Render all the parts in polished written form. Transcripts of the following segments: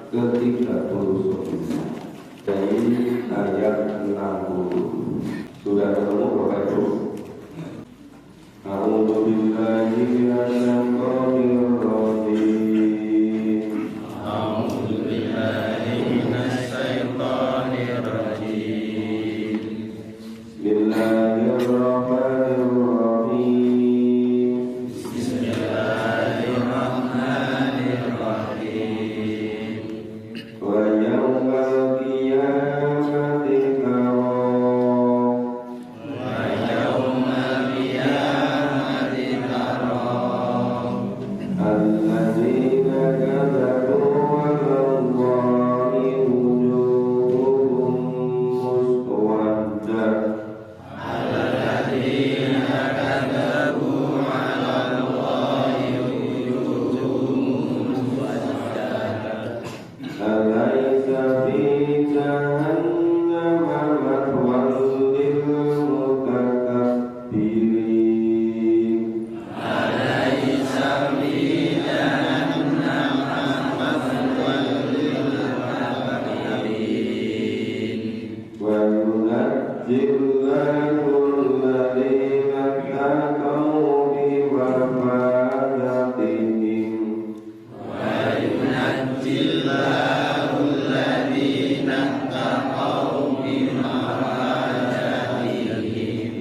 ke-39 dari ayat 60. Sudah ketemu Bapak Ibu? A'udzu billahi minasyaitonir rajim. A'udzu billahi minasyaitonir rajim. Bismillahirrahmanirrahim. Bismillahirrahmanirrahim. Wa yaumal qiyamati tara Wa yaumal qiyamati tara alladzina kadzabu 'ala Allahi wujuhuhum muswaddah. alladzina kadzabu 'ala Allahi wujuhuhum muswaddah. Alaysa fi jahannama mathwan lil mutakabbirin. Alaysa fi jahannama mathwan lil mutakabbirin. Wa yunajjillahu alladhina taqaw bi mafadatihim. Wa yunajjillahu alladhina taqaw bi mafadatihim.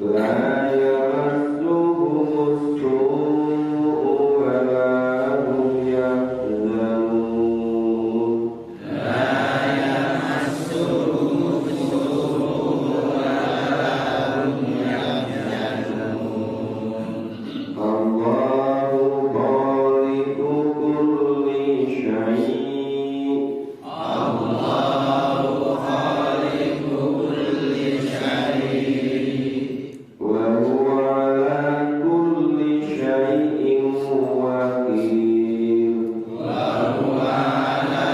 La yamassuhumus su'u wa la hum yahzanun. La yamassuhum as-su'u wa la hum yahzanun. Allahu khaliqu kulli syai'. Allahu khaliqu kulli syai'. Wa huwa ala kulli syai'in wakil. Wa huwa ala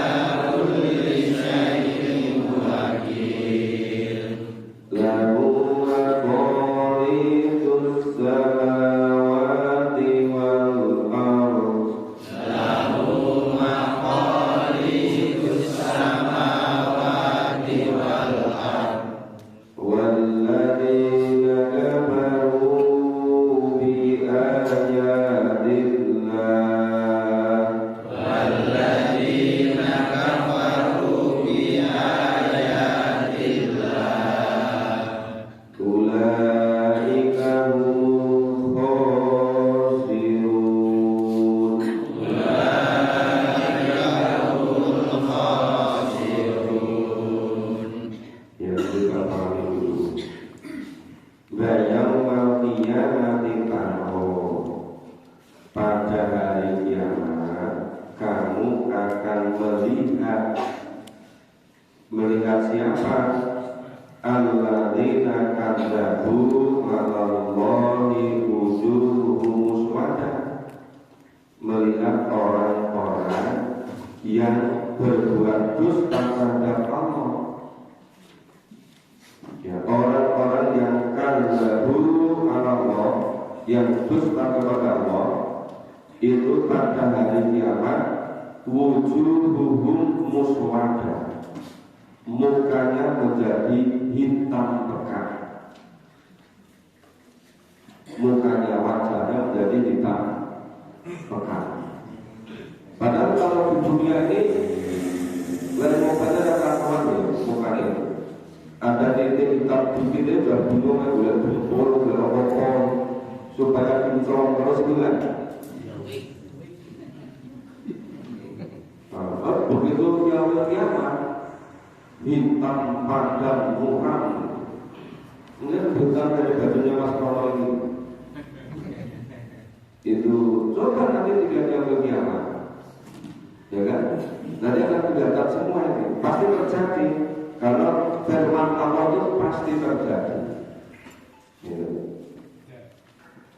kulli syai'in wakil. Lahu maqalidus samawati wal ardh. Lahu maqalidus samawati wal ardh. Walladzina kafaru bi ayatillah. Walladzina kafaru bi ayatillah. Ulaika hum khasirun. Ulaika humul khasirun. Ya, kita pahami dulu. Bayang qiyamati taro. Pada hari kiamat kamu akan melihat siapa? Alladzina kadzabu 'ala Allahi wujuhuhum muswaddah. Melihat orang-orang yang berbuat dusta terhadap Allah. Ya, orang-orang yang kadzabu 'ala Allah, yang dusta kepada Allah, itu pada hari kiamat wujuhuhum muswaddah. Mukanya menjadi hitam pekat. Mukanya, wajahnya menjadi hitam pekat. Padahal kalau di dunia ini lain mukanya ada karuan ya, mukanya itu. Ada titik hitam dikit itu sudah bingung, udah jempol, udah rokok, supaya kinclong terus gitu kan. Begitu kiamat hitam padam muram. Ini bukan dari bajunya Mas Prono ini. Itu coba nanti 3 kiamat kiamat, ya kan? Nanti akan kelihatan semua ini pasti terjadi. Karena firman Allah itu pasti terjadi.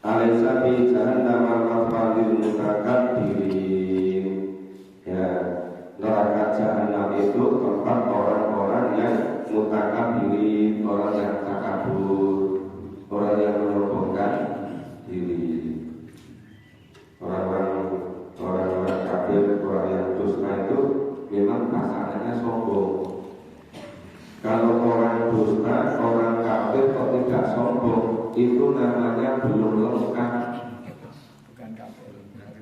Alaysa fi jahannama mathwan lil mutakabbirin. Ya, neraka jahanam itu tempat orang-orang yang mutakabbirin, orang yang takabur, orang yang menyombongkan diri. Orang-orang kafir, orang yang dusta itu dusta, orang kafir kok tidak sombong, itu namanya belum lengkap. Bukan kafir.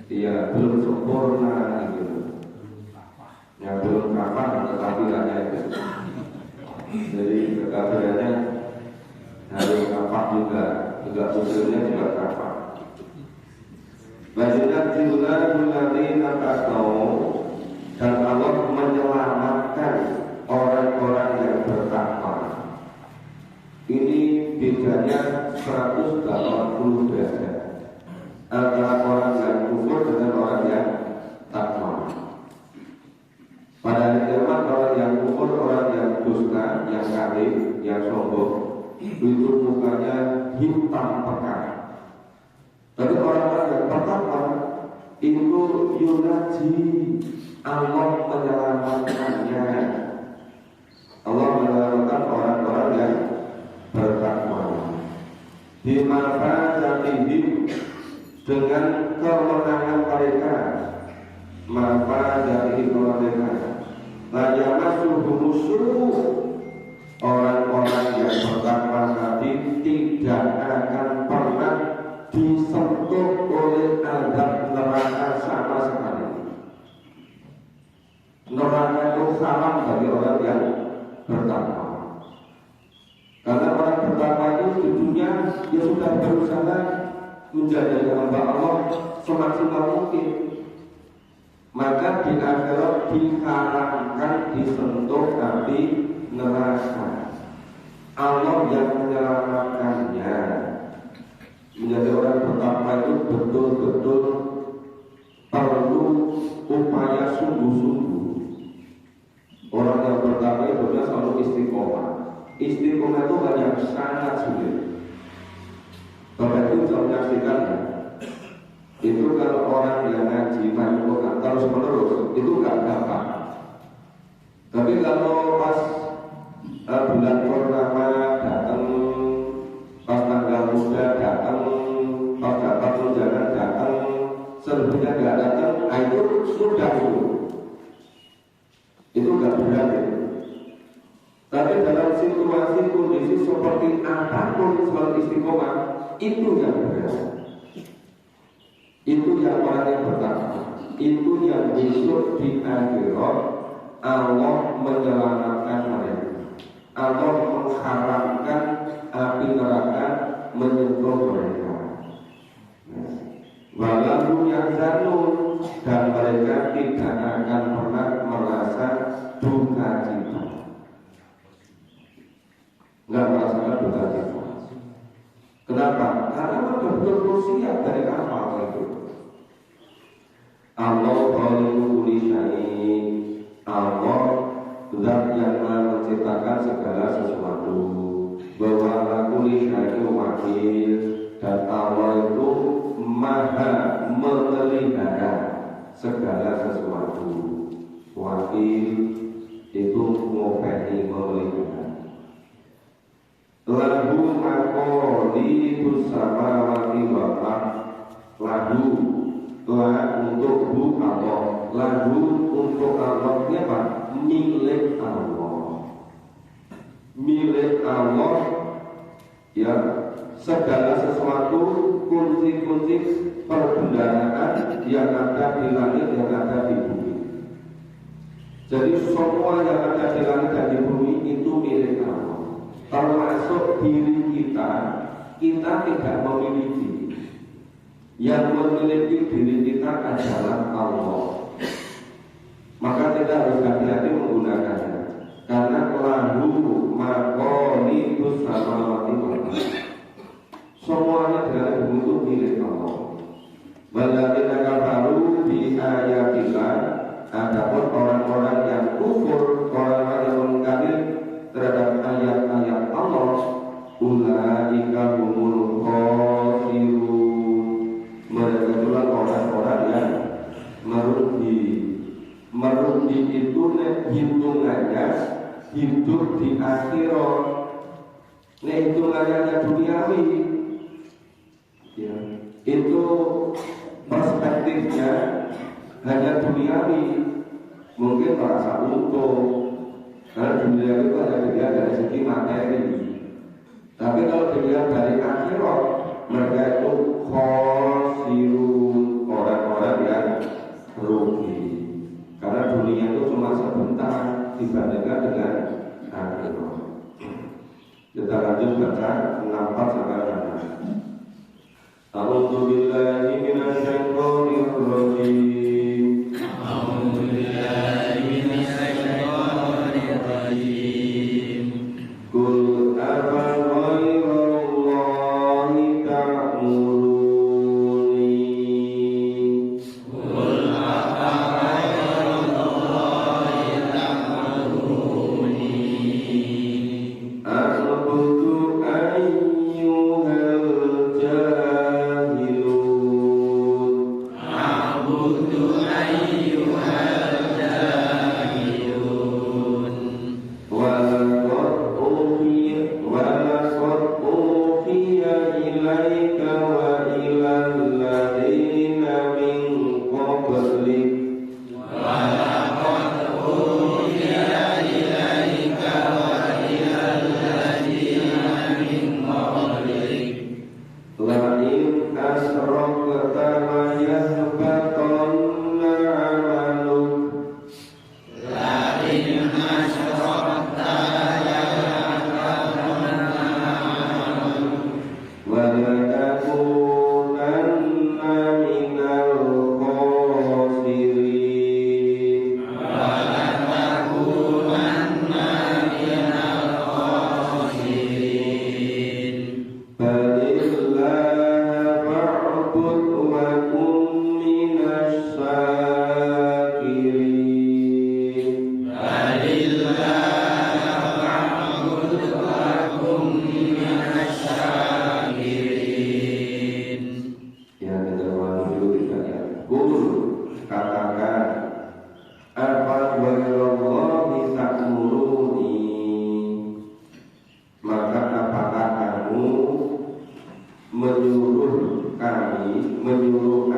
Iya, belum sempurna gitu. Ya belum kafir kekafirannya itu. Jadi kekafirannya harus kafir juga usulnya juga kafir. Wajibnya jumlah ladina taqaw, dan Allah menyelamatkan orang-orang yang bertakwa. Ini bedanya 180 derajat antara orang yang kufur dengan orang yang takwa. Pada hari kiamat orang yang kufur, orang yang dusta, yang kafir, yang sombong, itu mukanya hitam pekat. Tapi orang-orang yang pertama itu yunaji, Allah menyelamatkannya. Allah menyelamatkan orang-orang yang bertakwa. Bimafazatihim, dengan kemenangan mereka. Mafazatihim mereka. La yamassuhum musuh, orang-orang yang bertakwa tadi tidak akan pernah disentuh oleh azab neraka sama sekali. Neraka itu salam bagi orang yang bertakwa. Karena orang bertakwa itu di dunia dia sudah berusaha menjadi hamba Allah semaksimal mungkin. Maka di akhirat diharamkan disentuh api neraka. Allah yang menyelamatkannya. Menjadi orang bertakwa itu betul-betul perlu upaya sungguh-sungguh. Orang yang bertakwa itu selalu istiqomah. Istiqomah itu hal yang sangat sulit. Bapak itu bisa menyaksikan ya. Itu kalau orang yang ngaji Quran terus menerus itu gak gampang. Tapi kalau pas bulan purnama datang, pas tanggal muda datang, pas dapat tunjangan datang, selebihnya gak datang, itu sudah itu gak berat itu. Tapi dalam situasi kondisi seperti apapun selalu istiqomah, itu yang berat. Itu yang orang yang bertakwa. Itu yang besok di akhirat Allah menyelamatkan mereka. Allah mengharamkan api neraka menyentuh mereka. Walau yang zanun, dan mereka tidak akan pernah merasa duka cita. Enggak merasakan duka cita. Kenapa? Karena mereka betul-betul siap dari awal itu. Allah khaliqul syai', Allah zat yang menciptakan segala sesuatu. Bahwa kulli syai'in wakil, dan Allah itu maha memelihara segala sesuatu. Wakil itu ngopeni memelihara. Lahu maqalidus samawati wal ardh, lahu lah untuk Allah, lagu untuk Allah ini apa? Milik Allah, milik Allah ya. Segala sesuatu, kunci-kunci perbendaharaan yang ada di langit, yang ada di bumi. Jadi semua yang ada di langit dan di bumi itu milik Allah, termasuk diri kita. Kita tidak memiliki. Yang memiliki diri kita adalah Allah. Maka kita harus hati-hati menggunakannya. Karena lahu maqalidus samawati wal ardh, semuanya dengan bumi itu milik Allah. Walladzina kafaru bi ayatillah, adapun orang-orang yang kufur, orang-orang yang mengkafir terhadap ayat-ayat Allah, ulaika humul khasirun, mereka itulah orang-orang yang merugi. Merugi itu hitungannya hidup di akhirat. Hitungannya duniawi ya. Itu perspektifnya hanya duniawi. Mungkin merasa untung, Karena dunia itu hanya dilihat dari segi materi. Tapi kalau dilihat dari akhirat, mereka itu khosirun, orang-orang yang rugi. Karena dunia itu cuma sebentar dibandingkan dengan akhirat. Kita lanjut baca 64 sampai 66. A'udzu billahi minasy syaithanir rajim. A'udzu billahi minasy syaithanir rajim. Qul afa ghairallahi ta'muruni. Qul afa ghairallahi ta'muruni. A'budu ayyuhal jahilun. A'budu ayyuhal jahilun. Walaqad uhiya ilaika wa ilal ladzina min qablik. Walaqad uhiya ilaika wa ilal ladzina min qablik. La'in asrakta la yahbatanna 'amaluk. La'in asyrakta yahbatanna 'amaluk. Wa latakunanna minal khasirin. Wa latakunanna minal khasirin. Balillaha fa'bud wa kun minasy syakirin. Balillaha fa'bud wa kum minasy syakirin. Ya, kita ulangi dulu kita ya. Qul, katakan, apa wallahi ta'muruni, maka apakah kamu menyuruh kami, menyuruh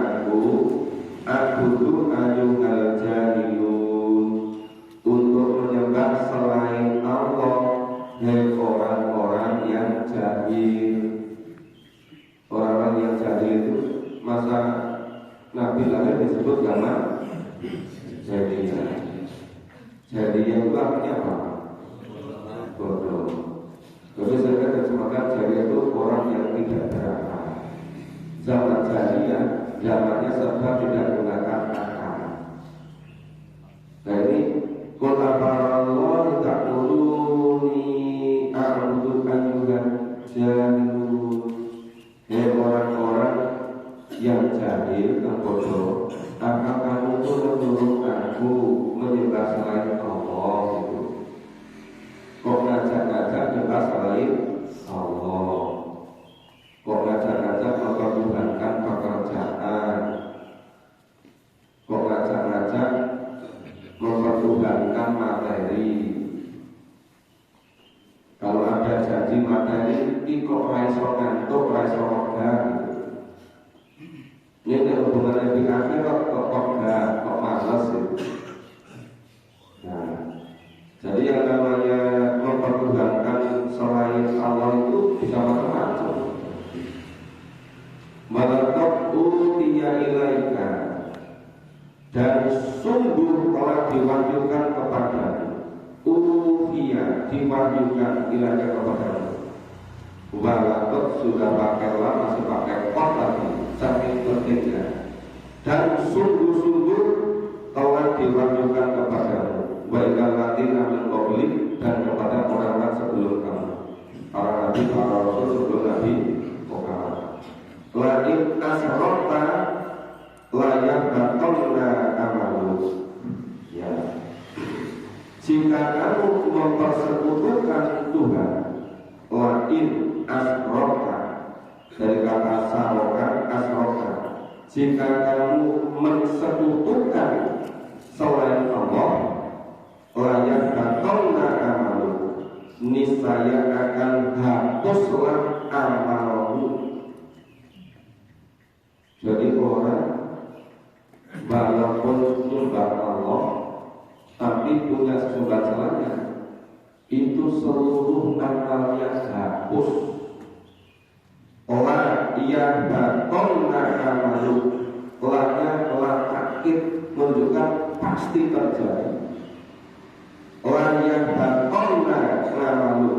aku tuh ayyuhal jahilun, untuk menyembah selain Allah, dan orang-orang yang jahil. Orang-orang yang jahil itu masa Nabi lahir disebut zaman jahiliyah. Jahiliyah itu artinya apa? Bodoh. Tapi saya terjemahkan jahiliyah itu orang yang tidak berakal. Zaman jahiliyah, zamannya serba tidak menggunakan akal. Nah ini qul afarallahu ta'muruni a'budu ayyuhan jahilun. Hei orang-orang yang jahil, yang bodoh, apakah kamu itu menyuruh aku menyembah selain Allah gitu? Kok ngajak-ngajak menyembah selain Allah? Kok ngajak-ngajak mempertuhankan pekerjaan? Kok ngajak-ngajak mempertuhankan materi? Kalau ada janji materi, kok raiso ngantuk, raiso roda gitu. Ini ada hubungannya di akhirat, kok enggak, kok males gitu. Nah, jadi yang namanya mempertuhankan selain Allah itu bisa macam-macam. Walaqad uhiya ilaika, dan sungguh telah diwahyukan kepadamu. Uhiya, diwahyukan ilaika kepadamu. Walaqad sudah pakai lam, masih pakai qad lagi, saking pentingnya. Dan sungguh-sungguh telah diwahyukan kepadamu. Wa ilal ladzina min qablik, dan kepada orang-orang sebelum kamu, para nabi, para rasul sebelum Nabi Muhammad. La'in asrakta la yahbatanna amaluk. Ya. Jika kamu mempersekutukan Tuhan, la'in asrakta, dari kata sarokan asroka, jika kamu mensekutukan selain Allah, layak batolna amalu, niscaya akan hapuslah amalmu. Jadi orang walaupun menyembah Allah tapi punya sumber celahnya, itu seluruh amalnya hapus. Orang yang baton amalu, orangnya orang sakit menunjukkan pasti terjadi. Orang yang baton amalu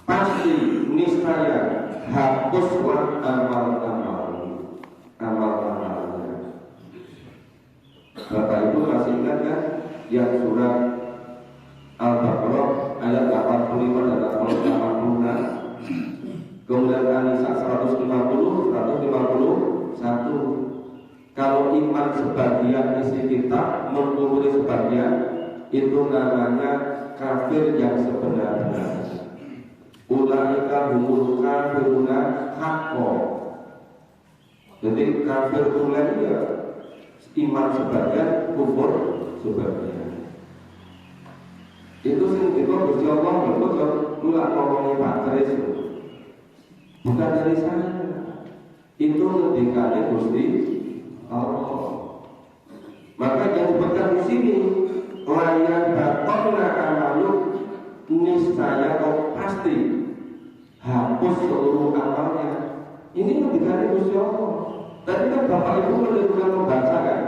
pasti niscaya hapuslah amal-amalnya. Bapak Ibu masih ingat kan yang surat Al-Baqarah ayat 85 dan 86, kemudian An-Nisa 150, 151. Kalau iman sebagian isi kitab mengkufuri sebagian, itu namanya kafir yang sebenarnya. Ulaika humul kafiruna haqqo. Jadi kafir tulen ya iman sebagian, kufur sebagian. Itu sing kita Gusti Allah betul nulak ngomongin Pak Tris. Bukan dari saya. Itu ngendikane Gusti Allah. Maka yang disebutkan di sini layan batona amalu niscaya kau pasti hapus seluruh amalnya. Ini ngendikane Gusti Allah. Tadi kan Bapak Ibu sudah membaca kan?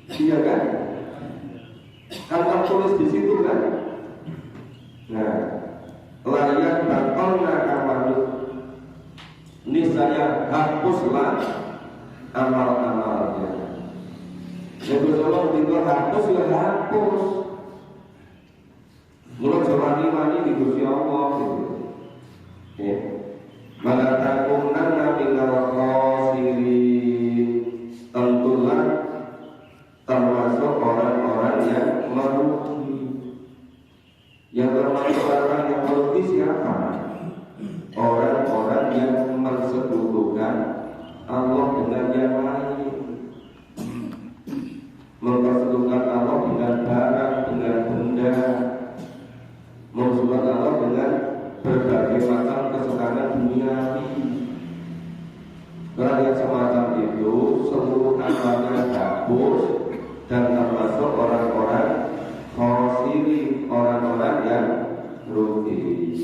Iya kan? Kan tulis di situ kan? Nah, layan batona amalu niscaya hapuslah amal-amalnya. Yang Allah tinggal hapus ya hapus. Mulai jawani di Gusti Allah gitu. Ya. Mala takunanna minal khasirin. Tentulah termasuk orang-orang yang merugi. Yang termasuk orang yang merugi siapa? Orang-orang yang mensekutukan Allah dengan yang lain, mempersekutukan Allah dengan barang, dengan benda, mempersekutukan Allah dengan berbagai macam kesenangan duniawi. Orang yang semacam itu seluruh amalnya hapus dan termasuk orang-orang khosirin, orang-orang yang rugi.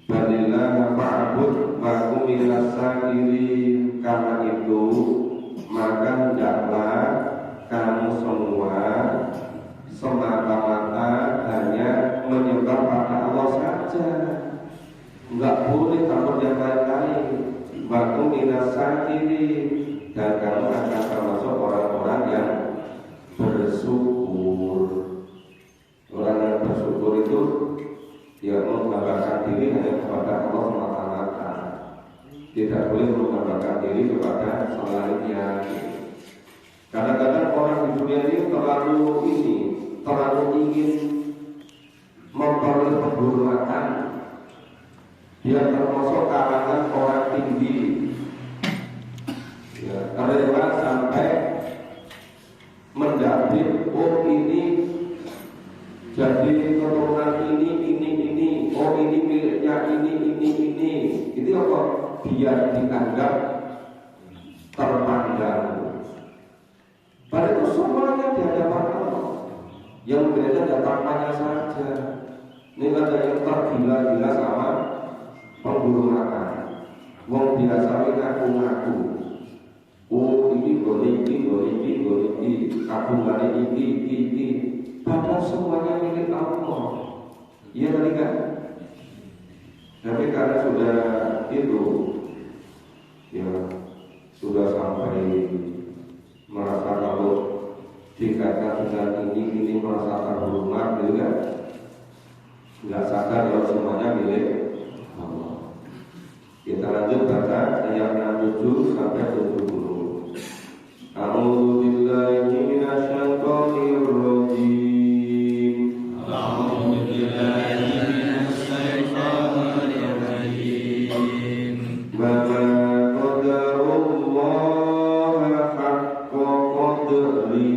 Balillah fa'bud ma'kum minas sakirin. Karena itu maka hendaklah kamu semua semata-mata hanya menyembah pada Allah saja, enggak boleh takut yang lain-lain. Ma'kum minas sakirin, dan kamu akan termasuk orang-orang yang bersyukur. Orang yang bersyukur itu dia menggambarkan diri hanya kepada Allah semata-mata, tidak boleh menggambarkan diri kepada selainnya. Kadang-kadang orang di dunia ini terlalu ingin memperoleh penghormatan. Dia termasuk kalangan orang tinggi, ya, rela sampai mendapil, oh ini jadi keturunan ini, oh ini miliknya ini. Itu apa? Biar dianggap terpandang. Padahal itu semuanya di hadapan Allah. Yang berbeda datangnya saja. Ini ada yang tergila-gila sama penghormatan. Wong biasa ngaku-ngaku. Oh ini goliki, kabungannya ini. Padahal semuanya milik Allah. Iya tadi kan? Tapi karena sudah itu, ya sudah sampai merasa kalau dikatakan dengan ini merasa terhormat, gitu kan? Nggak sadar kalau semuanya milik Allah. Kita lanjut baca ayat 67 sampai 70. A'udzu billahi minasyaitonir rajim. A'udzu billahi minasyaitonir rajim. Ma qadarullah haqqa qadri.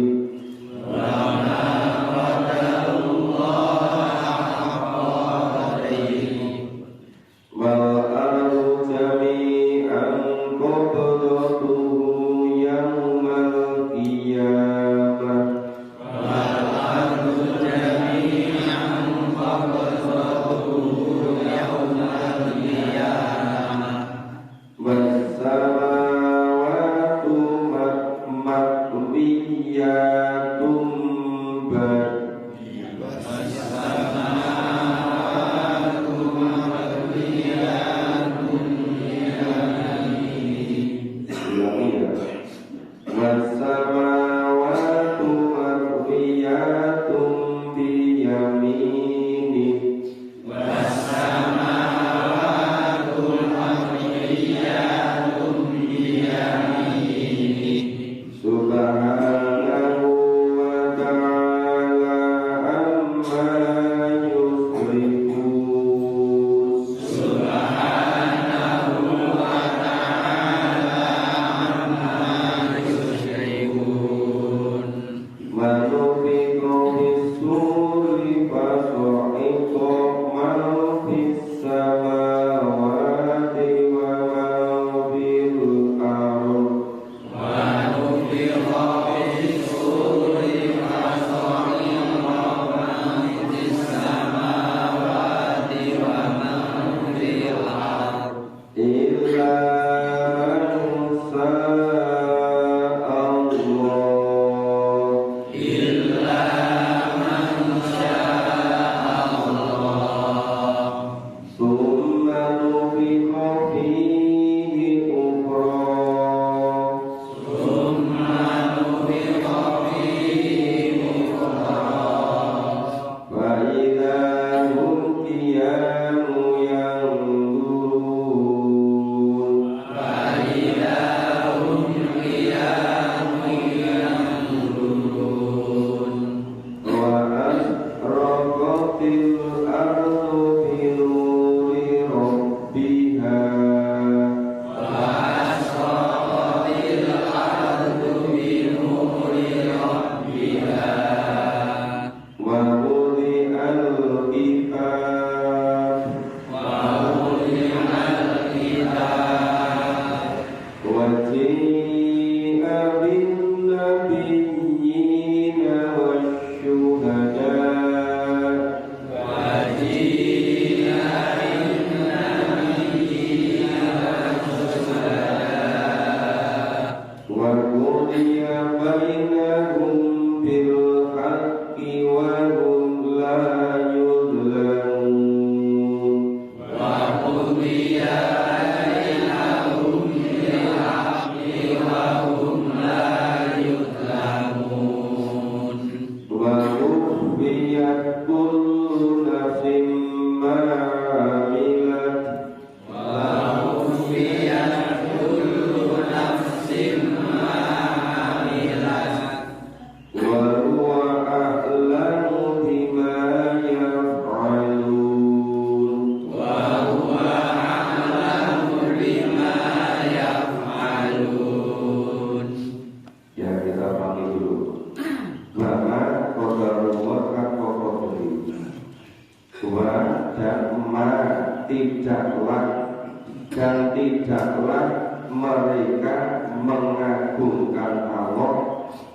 tidaklah mereka mengagungkan Allah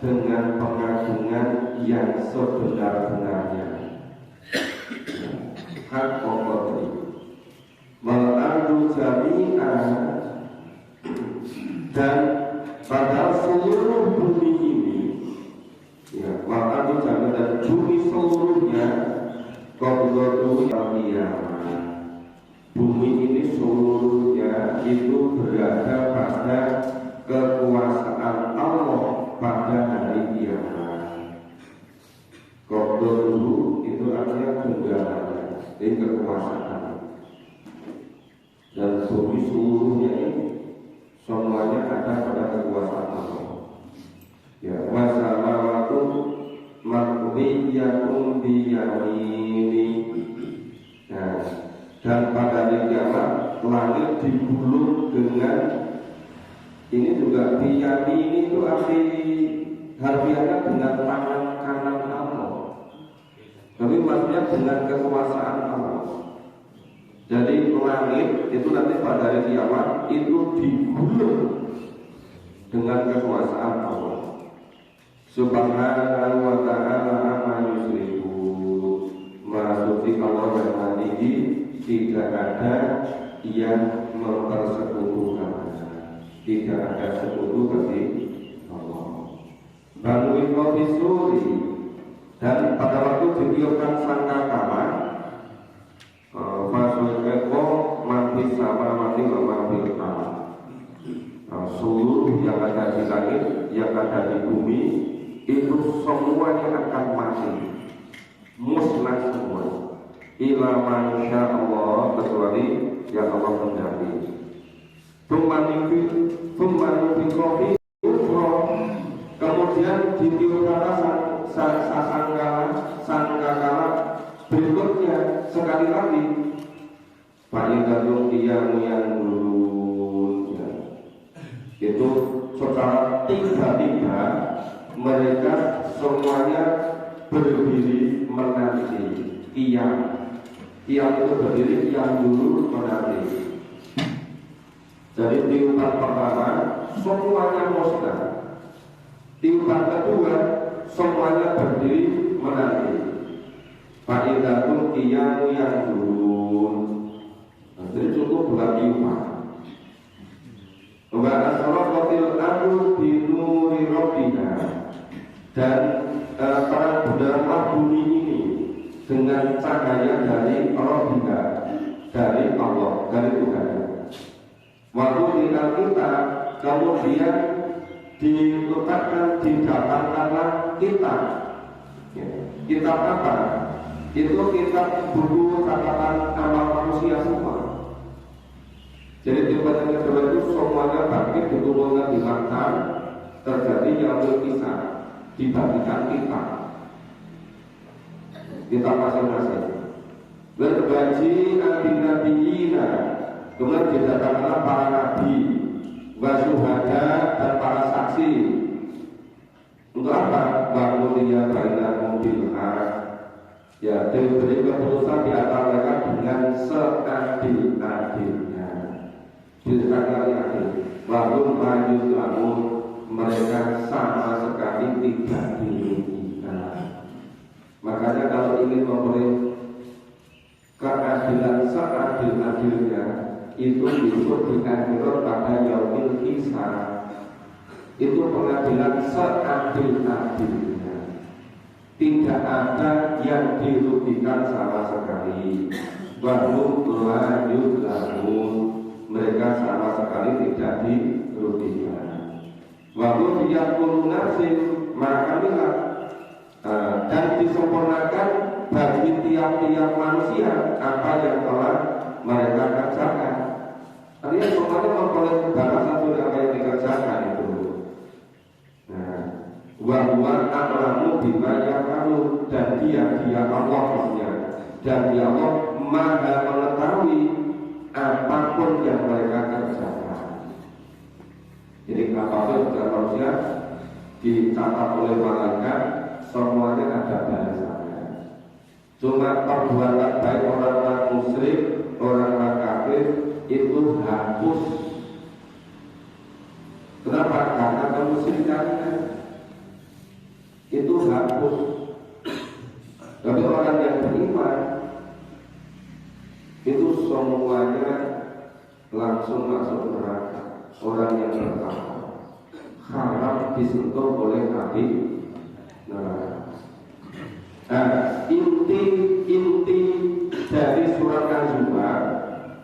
dengan pengagungan yang sebenar-benarnya. Hak pokok mengadu jami'ah, dan pada seluruh bumi ini, ya, mengadu jami'ah dan bumi seluruhnya qadratu al-qiyamah. Bumi ini seluruhnya itu berada pada kekuasaan Allah pada hari kiamat. Qadratu itu artinya tunggalannya, ini kekuasaan. Dan bumi seluruhnya ini semuanya ada pada kekuasaan Allah. Ya, wasamawatu maqdiyatun biyamini. Nah, dan pada hari kiamat langit digulung dengan ini juga biyamini, itu arti harfiahnya dengan tangan kanan Allah. Tapi maksudnya dengan kekuasaan Allah. Jadi langit itu nanti pada hari kiamat itu digulung dengan kekuasaan Allah Subhanahu wa ta'ala amma yusriku. Maha suci Allah dan Maha tidak ada yang mempersekutukan, tidak ada sekutu bagi Allah. Banu Israil Dan pada waktu ditiupkan sangkakala, Fasul Eko mati sama mati mati kalah. Seluruh yang ada di langit, yang ada di bumi itu semuanya akan mati, musnah semua. Ila mansya Allah, kecuali yang Allah kehendaki. Tumanifi kofi kemudian ditiupkan sangkakala berikutnya sekali lagi. Fa'idhatum qiyamun yanzurun, itu secara tiba-tiba mereka semuanya berdiri menanti. Qiyam itu berdiri, yang dulu menanti. Jadi tiupan pertama semuanya musnah, tiupan kedua semuanya berdiri menanti. Fa'idhatum qiyamun yanzurun. Jadi cukup bulan tiupan. Wa asraqatil ardu bi nuri rabbina, dan terang bumi ini dengan cahaya dari Rabbina, dari Allah, dari Tuhan. Waktu tinggal kita kemudian diletakkan, didapatkanlah kita. Kitab apa? Itu kitab buku catatan amal manusia semua. Jadi tiupan yang kedua itu semuanya bangkit, dikumpulkan di Makkah, terjadi yaumul kisah, dibagikan kita masing-masing. Berbaji nabi-nabiyina, kemudian didatangkanlah para nabi, wasyuhada, dan para saksi. Untuk apa? Wa'udiyya bainakum bil haq, ya, diberi keputusan di antara mereka dengan seadil-adilnya. Diserahkan adil. Wahum lanjut lamun, mereka sama sekali tidak dirugikan. Makanya kalau ingin memperoleh keadilan seadil-adilnya, itu disebut di akhirat pada yaumil hisab. Itu pengadilan seadil-adilnya. Tidak ada yang dirugikan sama sekali. Wahum lanjut lamun, mereka sama sekali tidak dirugikan. Waktu diyakul nasib, maka dan disempurnakan bagi tiap-tiap manusia apa yang telah mereka kerjakan. Artinya semuanya memperoleh balasan dari apa yang dikerjakan itu. Wahwa a'lamu bima ya'malu, dan dia Allah maksudnya, dan dia Allah maha mengetahui apapun yang mereka kerjakan. Jadi apapun yang manusia dicatat oleh malaikat, semuanya ada balasannya. Cuma perbuatan baik orang-orang musyrik, orang-orang kafir itu hapus. Kenapa? Karena kemusyrikannya itu hapus. Tapi orang yang beriman itu semuanya langsung masuk neraka. Orang yang bertakwa harap disentuh oleh api neraka. Nah, inti dari surat Az-Zumar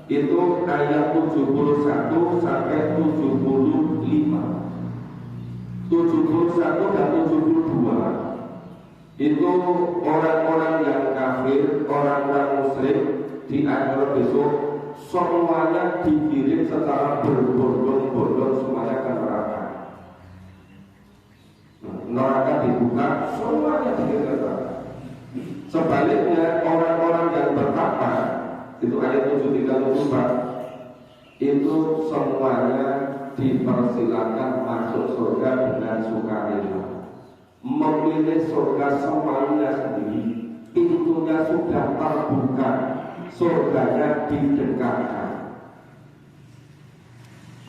itu ayat 71 sampai 75. 71 dan 72 itu orang-orang yang kafir, orang-orang musyrik di akhirat besok semuanya dikirim secara berbondong-bondong semuanya ke neraka. Neraka dibuka, semuanya dikirim ke neraka. Sebaliknya orang-orang yang bertakwa, itu ayat 73 itu semuanya dipersilakan masuk surga dengan sukarela, memilih surga semuanya sendiri. Pintunya sudah terbuka, surganya didekatkan.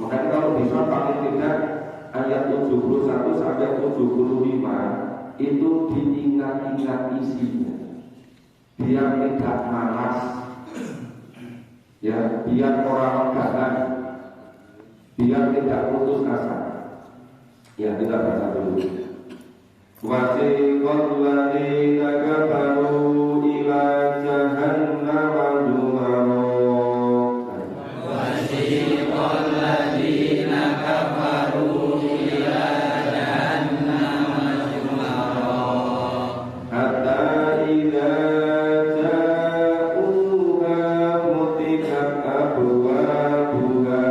Makanya kalau bisa paling tidak ayat 71 sampai 75 itu diingat-ingat isinya, biar tidak malas, ya, biar orang legahan, biar tidak putus asa. Ya, kita baca dulu. wasiqal ladzina kafaru ila jahannam zumara. Wasiqal ladzina kafaru ila jahannam zumara. Hatta idza ja'uha futihat abwabuha.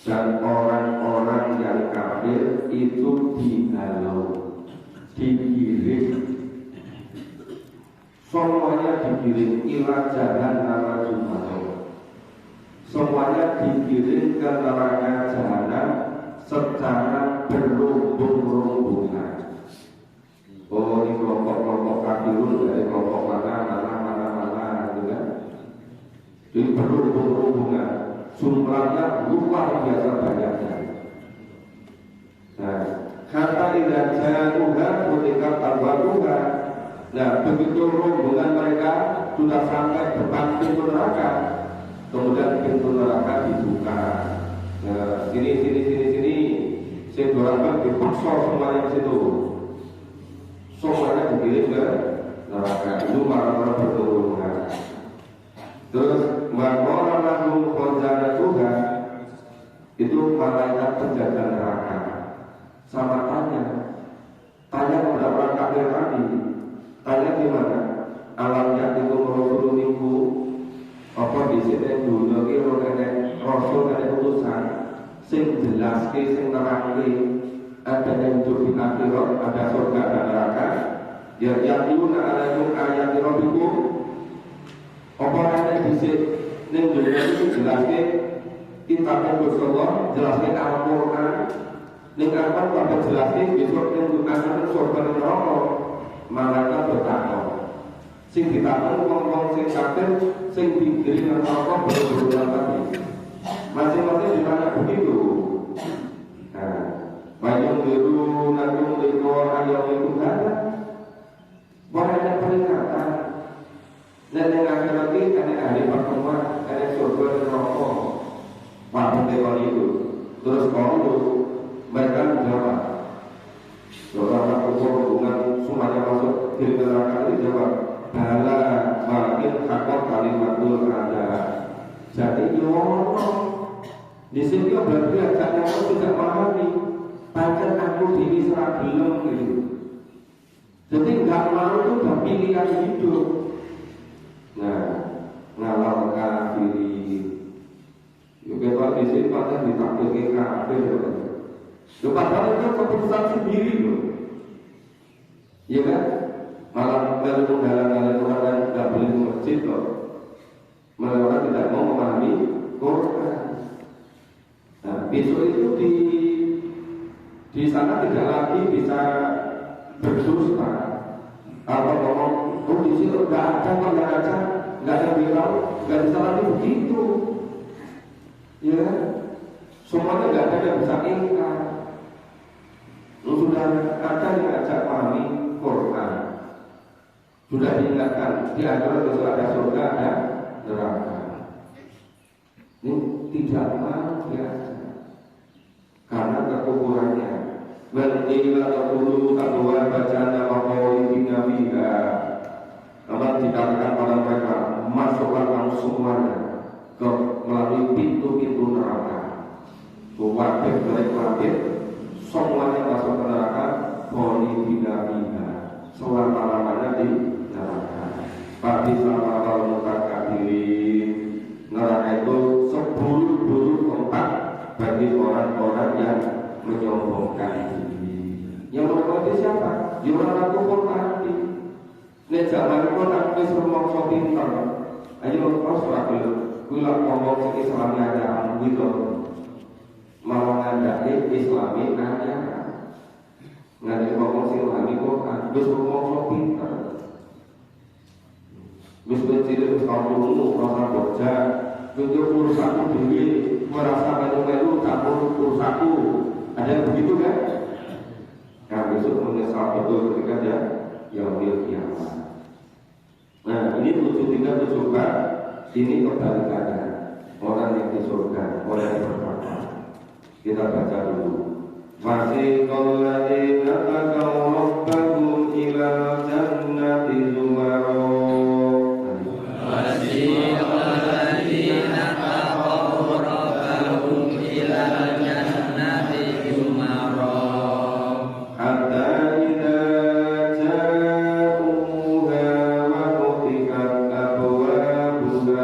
Dan orang-orang yang kafir itu dihalau, digiring, semuanya digiring ila jahannam jumaro. Semuanya digiring ke neraka jahanam secara berrombong-rombongan. Oh, ini kelompok-kelompok kafirun dari kelompok mana, gitu kan? Jadi berrombong-rombongan. Jumlahnya luar biasa banyaknya. Nah, kata idza Tuhan ketika Tuhan. Nah, begitu rombongan mereka sudah sampai depan pintu neraka, kemudian pintu neraka dibuka. Nah, sini, sedorang dipaksa semuanya ke situ. Semuanya dikirim ke neraka. Itu marah-marah berturungan. Terus maqala lahum khazanatuha, itu malaikat penjaga neraka sama tanya kepada orang kafir tadi, tanya gimana? Alam yang itu rasul minggu apa di sini dulu kira rasul ada utusan sing jelaske sing nerangke ada yang hidup di akhirat, ada surga dan neraka. Ya yaquluna alaikum ayati rabbikum. Apa yang disik ning dunia itu jelasnya kitab Rasulullah, jelasnya Al-Quran. Ning Al-Quran pada jelasnya besok ning dunia surga dan neraka. Malaikat bertakwa. Sing ditakwa wong-wong sing kafir, sing digiring neraka berulang tadi. Masing-masing ditanya begitu. Nah, bayang biru nanti lekor ayam itu ada. Banyak peringatan. Dan yang akhirat ini ada ahli pertemuan, ada surga dan neraka. Pada teori itu, terus kalau mereka menjawab, seorang hubungan semuanya masuk di neraka ini jawab, bala makin hakot kalimatul ada. Jadi di sini berarti ajaknya aku tidak memahami, bahkan aku diri serah belum gitu. Jadi nggak mau itu udah pilihan hidup. Nah, ngalau kafiri. Yuk kita di sini pada ditakdirkan kafir. Padahal itu keputusan sendiri loh. Iya kan? Malah kalau menghalang-halangi orang yang tidak boleh ke masjid loh. Malah orang tidak mau memahami Quran. Nah, besok itu di sana tidak lagi bisa berdusta. Apa ngomong, oh di sini nggak ada kok, nggak ada, nggak ada bilang, nggak bisa lagi begitu. Ya, semuanya nggak ada yang bisa ingkar. Sudah ada yang ngajak pahami Quran. Sudah diingatkan di antara besok ada surga, ada neraka. Ini tidak mau biasa karena kekurangannya. Beriklah dulu kedua bacaan apa ini nabiha. Kalau dikatakan pada mereka, masuklah kamu semuanya ke melalui pintu-pintu neraka. Wajib wajib semuanya masuk ke neraka. Boleh nabiha selama-lamanya di neraka. Pasti selama muka kafirin. Neraka itu seburuk-buruk tempat bagi orang-orang yang menyombongkan diri. Yang menyombongkan siapa? Ya orang kufur tadi. Nek zaman itu nak wis rumangsa pinter. Ayo Australia, kula ngomong sing Islam aja gitu. Malah ngandake Islami aja. Ngandake ngomong sing Islami kok wis rumangsa pinter. Wis cilik wis kamu rasa bocah, tunjuk urusanku dhewe, merasa melu-melu campur urusanku. Ada yang begitu kan? Nah besok menyesal betul ketika dia yaumil kiamat. Nah ini 73 74 ini kebalikannya. Orang yang di surga, orang yang bertakwa. Kita baca dulu. Wasiqal ladzina taqaw rabbahum ila jannati zumara. Wasiqal ladzina taqaw rabbahum ila jannati zumara. Hatta idza ja'uha wa futihat abwabuha.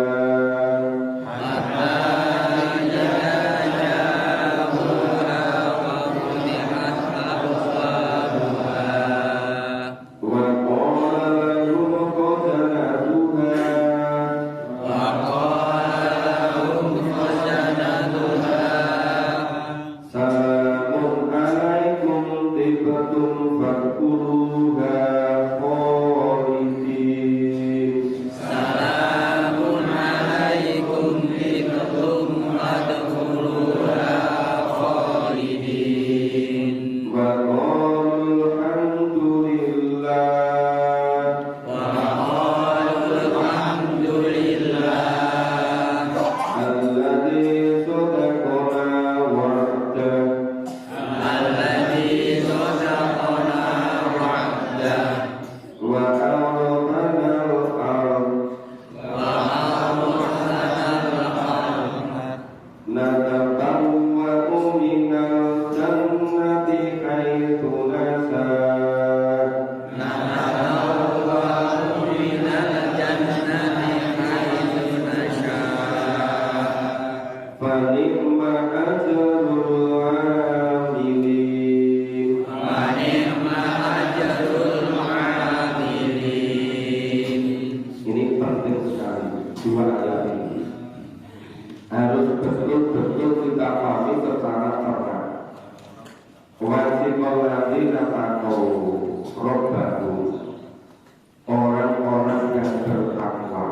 Orang-orang yang bertakwa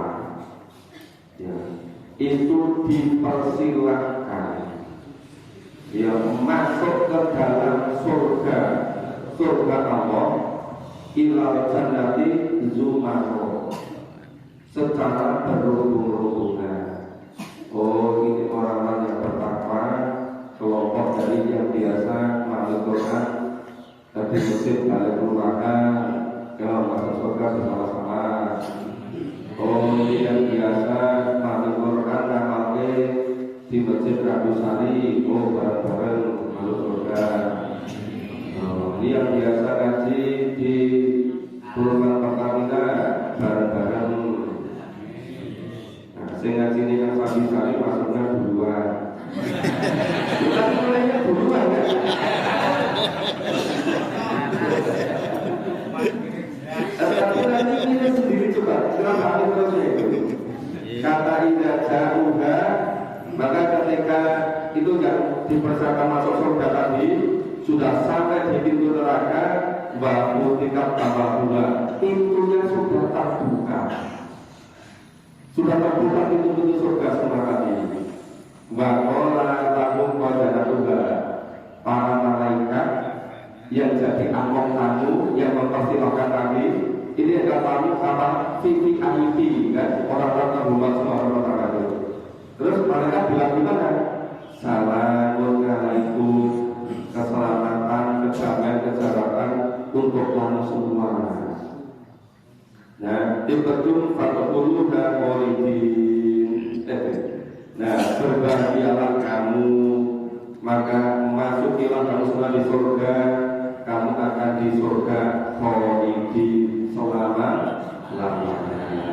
ya, itu dipersilahkan ya masuk ke dalam surga Allah ilal jannati zumaro secara berhubung-hubungan. Oh ini orang-orang yang bertakwa, kelompok dari yang biasa masuk Quran tapi musik balik keluarga kalau masuk surga bersama-sama. Oh ini yang biasa masuk Quran namanya di masjid Rabu Sari, oh bareng-bareng masuk surga. Oh, ini yang biasa ngaji di Purman Pertamina bareng-bareng. Nah, sing ngaji ini yang Rabu Sari masuknya duluan. Bukan mulainya duluan kan? Tapi nanti kita sendiri coba, kenapa ini terusnya itu? Kata Ida Jauha, maka ketika itu yang dipersiapkan masuk surga tadi sudah sampai di pintu neraka, bahwa tingkat tambah pula pintunya sudah terbuka. Sudah terbuka pintu-pintu surga semua tadi. Wakola lahum qadanatuha, para malaikat yang jadi among tamu yang mempersilahkan tadi. Ini adalah tamu apa? VVIP kan? Orang-orang terhormat semua orang-orang itu. Terus mereka bilang gimana? Salamun alaikum, keselamatan, kedamaian, kejaratan untuk kamu semua. Nah, ibadum fatakulu dan kholidin. Nah, berbahagialah kamu, maka masukilah kamu semua di surga. Kamu akan di surga kholidin selama-lamanya.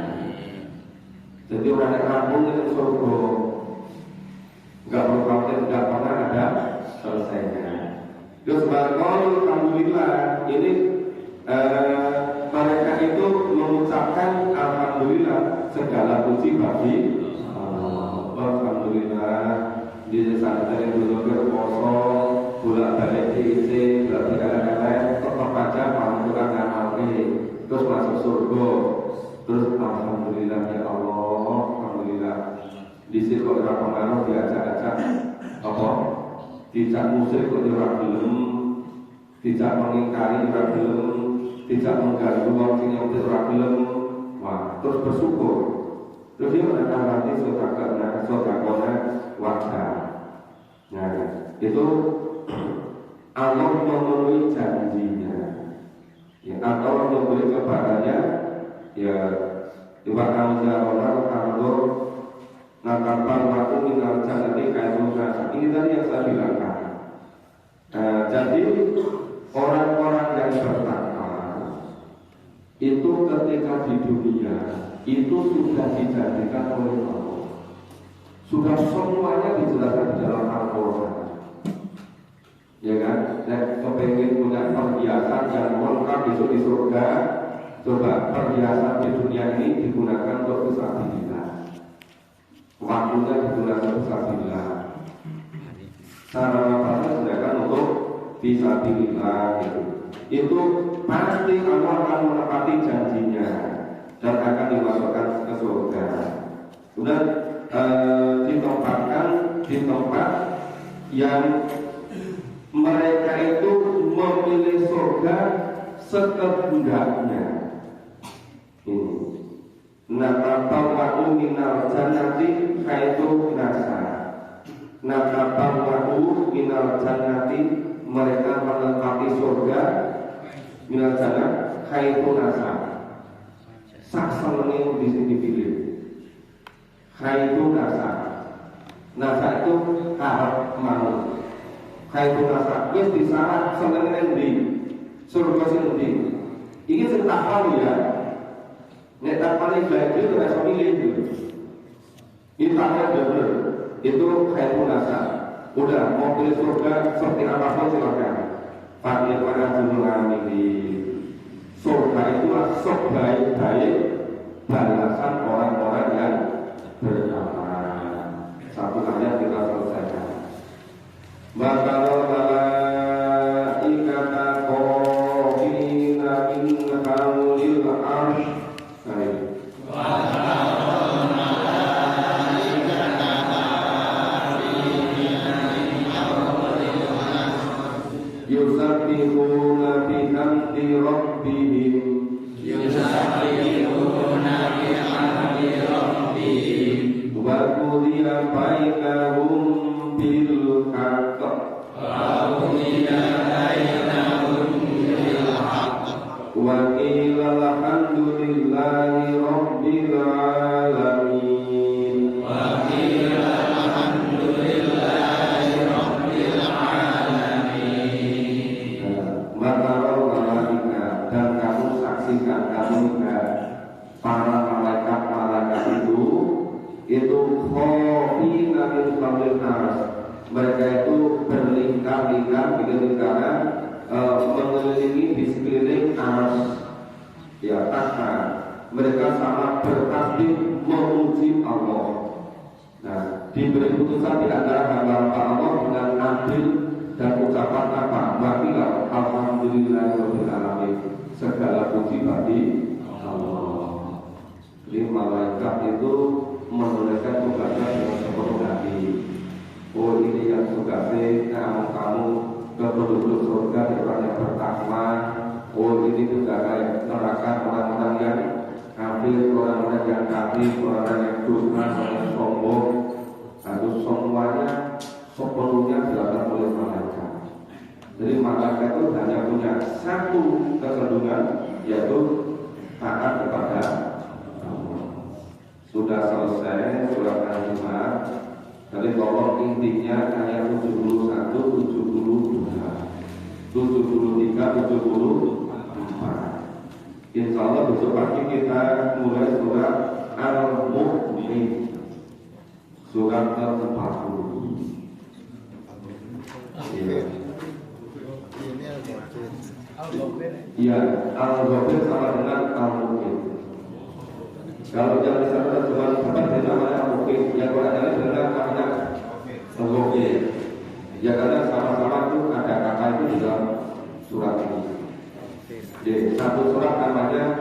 Jadi orang yang kampung itu surga, nggak perlu khawatir, nggak pernah ada selesainya. Terus alhamdulillah ini mereka itu mengucapkan alhamdulillah, segala puji bagi Allah. Alhamdulillah di sana dari dulu berposo bolak balik diisi berarti kadang-kadang tetap aja mengucapkan nama terus masuk surga. Terus alhamdulillah ya Allah, alhamdulillah di sini kok orang pengaruh diajak-ajak apa? Tidak musik kok ora gelem, tidak mengingkari ora gelem, tidak mengganggu wong sing ora gelem. Wah, terus bersyukur. Terus dia mendatang nanti sodakona wajah. Nah, itu Allah memenuhi janjinya. Ya, atau memberi kepadanya, ya, coba kamu jawab kalau nakapal waktu minal jannati kaituna. Ini tadi yang saya bilangkan. Jadi orang-orang yang bertakwa itu ketika di dunia itu sudah dijadikan oleh Allah. Sudah semuanya dijelaskan di dalam Al-Quran. Ya kan? Dan kepengen punya perhiasan yang lengkap besok di surga. Coba perhiasan di dunia ini digunakan untuk fisabilillah. Waktunya digunakan fisabilillah. Sarana pasar digunakan untuk fisabilillah gitu. Itu pasti Allah akan menepati janjinya dan akan dimasukkan ke surga. Kemudian ditempatkan di tempat yang mereka itu memilih surga sekehendaknya. Ini natabawwa'u minal jannati haitsu nasa. Natabawwa'u minal jannati, mereka menempati surga minal jannah haitsu nasa. Saksenenge di sini dipilih. Haitsu nasa. Nasa itu harap mau. Haitsu nasa wis disarah senenge endi? Surga sing endi? Iki sing tak tahu ya. Nek tak paling baik itu rasa milih itu. Intanya benar. Itu haitsu nasa. Udah mau pilih surga seperti apapun silakan. Fadil pada jumlah ini. Surga itulah sebaik-baik balasan orang-orang yang beramal. Satu ayat kita selesaikan. Bakal malaikata qafina min hawlil arsh. Yusabbihuna bihamdi rabbihim. Yusabbihuna bihamdi rabbihim. Wa qudiya bainahum bil haqq. Wa qudiya bainahum bil haqq. Wa qila alhamdulillahi rabbil alamin. Wa qila alhamdulillahi rabbil alamin. Maka malaikat, dan kamu saksikan, kamu lihat para malaikat-malaikat itu khofina min fawqil aras. Mereka itu berlingkar-lingkar bikin lingkaran mengelilingi di sekeliling aras. Ya, tahta. Mereka sama bertasbih memuji Allah. Nah, diberi putusan di antara hamba Allah dengan adil dan ucapan apa? Marilah alhamdulillahirabbil alamin. Segala puji bagi Allah. Jadi malaikat itu menunaikan tugasnya dengan sepenuh hati. Oh, ini yang tugasnya kamu ke penduduk surga depan yang bertakwa. Oh, ini juga kayak neraka orang-orang yang kafir, orang-orang yang kafir, orang yang durhaka, orang yang sombong. Harus semuanya sepenuhnya dilakukan oleh malaikat. Jadi malaikat itu hanya punya satu kecenderungan, yaitu taat kepada Allah. Sudah selesai surat Al-Jumat. Jadi tolong intinya ayat 71, 72, 73, 74. Insya Allah besok pagi kita mulai surat Al-Mu'min, surat ke-40. Iya, Al-Ghafir sama dengan Al-Mu'min. Kalau yang di sana cuma dapat namanya Al-Mu'min, yang orang lain dengan namanya Al-Ghafir. Ya karena sama-sama itu ada kata itu di dalam surat ini. Jadi satu surat namanya